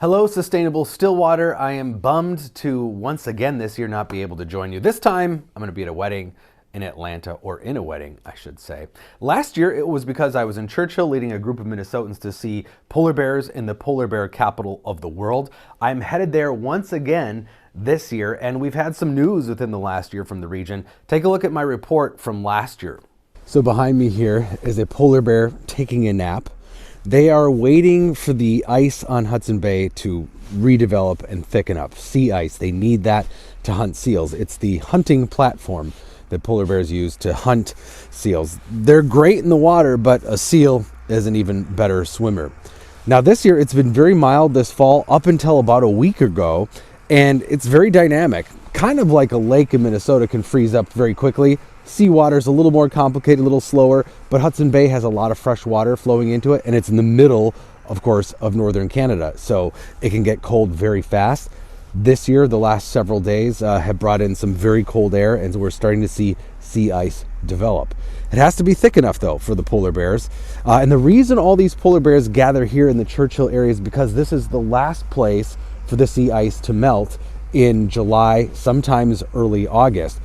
Hello, Sustainable Stillwater. I am bummed to once again this year not be able to join you. This time, I'm going to be at a wedding in Atlanta, or in a wedding, I should say. Last year, it was because I was in Churchill leading a group of Minnesotans to see polar bears in the polar bear capital of the world. I'm headed there once again this year, and we've had some news within the last year from the region. Take a look at my report from last year. So behind me here is a polar bear taking a nap. They are waiting for the ice on Hudson Bay to redevelop and thicken up. Sea ice, they need that to hunt seals. It's the hunting platform that polar bears use to hunt seals. They're great in the water, but a seal is an even better swimmer. Now this year, it's been very mild this fall up until about a week ago, and it's very dynamic. Kind of like a lake in Minnesota can freeze up very quickly. Seawater's a little more complicated, a little slower, but Hudson Bay has a lot of fresh water flowing into it, and it's in the middle, of course, of northern Canada, so it can get cold very fast. This year, the last several days have brought in some very cold air, and so we're starting to see sea ice develop. It has to be thick enough, though, for the polar bears. And the reason all these polar bears gather here in the Churchill area is because this is the last place for the sea ice to melt in July, sometimes early August.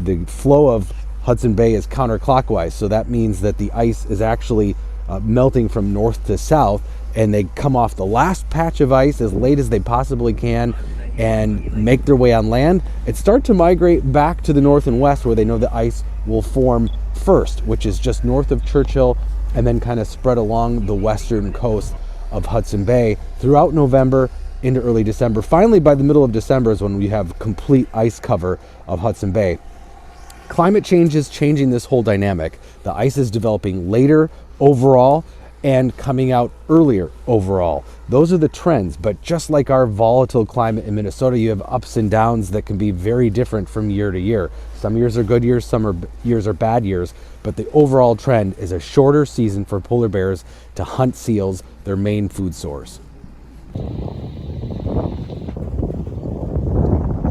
The flow of Hudson Bay is counterclockwise, so that means that the ice is actually melting from north to south, and they come off the last patch of ice as late as they possibly can and make their way on land and start to migrate back to the north and west, where they know the ice will form first, which is just north of Churchill, and then kind of spread along the western coast of Hudson Bay throughout November into early December. Finally, by the middle of December is when we have complete ice cover of Hudson Bay. Climate change is changing this whole dynamic. The ice is developing later overall and coming out earlier overall. Those are the trends, but just like our volatile climate in Minnesota, you have ups and downs that can be very different from year to year. Some years are good years, years are bad years, but the overall trend is a shorter season for polar bears to hunt seals, their main food source. I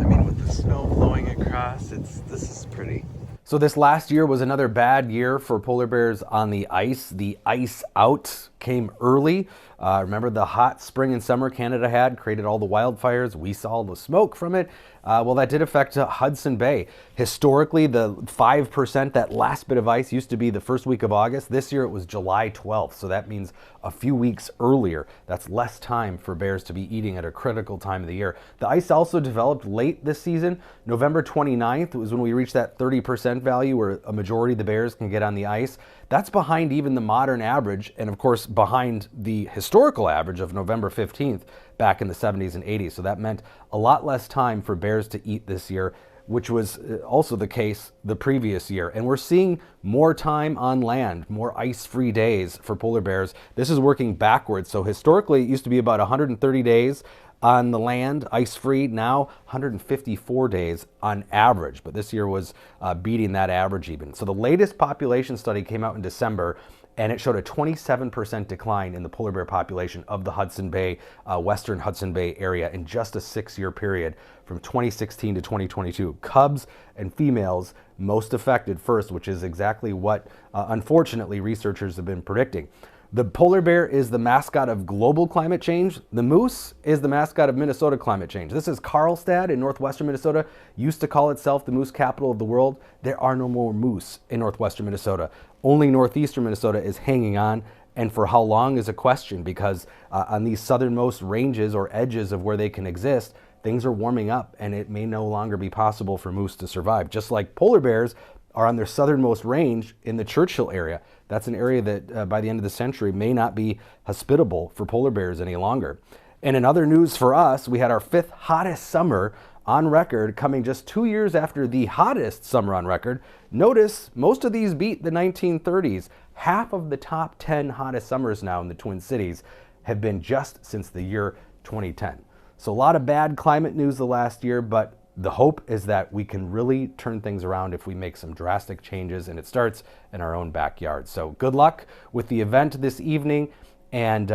mean, with the snow blowing across, this is pretty. So this last year was another bad year for polar bears on the ice. The ice out came early. Remember the hot spring and summer Canada had created all the wildfires. We saw the smoke from it. Well, that did affect Hudson Bay. Historically, the 5%, that last bit of ice, used to be the first week of August. This year it was July 12th, so that means a few weeks earlier. That's less time for bears to be eating at a critical time of the year. The ice also developed late this season. November 29th was when we reached that 30% value where a majority of the bears can get on the ice. That's behind even the modern average, and of course behind the historical average of November 15th back in the 70s and 80s. So that meant a lot less time for bears to eat this year, which was also the case the previous year. And we're seeing more time on land, more ice-free days for polar bears. This is working backwards. So historically, it used to be about 130 days on the land, ice-free. Now 154 days on average, but this year was beating that average even. So the latest population study came out in December, and it showed a 27% decline in the polar bear population of the Hudson Bay, western Hudson Bay area in just a 6-year period from 2016 to 2022. Cubs and females most affected first, which is exactly what, unfortunately, researchers have been predicting. The polar bear is the mascot of global climate change. The moose is the mascot of Minnesota climate change. This is Carlstad in northwestern Minnesota. Used to call itself the moose capital of the world. There are no more moose in northwestern Minnesota. Only northeastern Minnesota is hanging on, and for how long is a question, because on these southernmost ranges or edges of where they can exist, things are warming up, and it may no longer be possible for moose to survive. Just like polar bears are on their southernmost range in the Churchill area. That's an area that by the end of the century may not be hospitable for polar bears any longer. And in other news for us, we had our 5th hottest summer on record, coming just 2 years after the hottest summer on record. Notice most of these beat the 1930s. Half of the top 10 hottest summers now in the Twin Cities have been just since the year 2010. So a lot of bad climate news the last year, but the hope is that we can really turn things around if we make some drastic changes, and it starts in our own backyard. So good luck with the event this evening and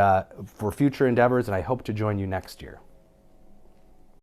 for future endeavors, and I hope to join you next year.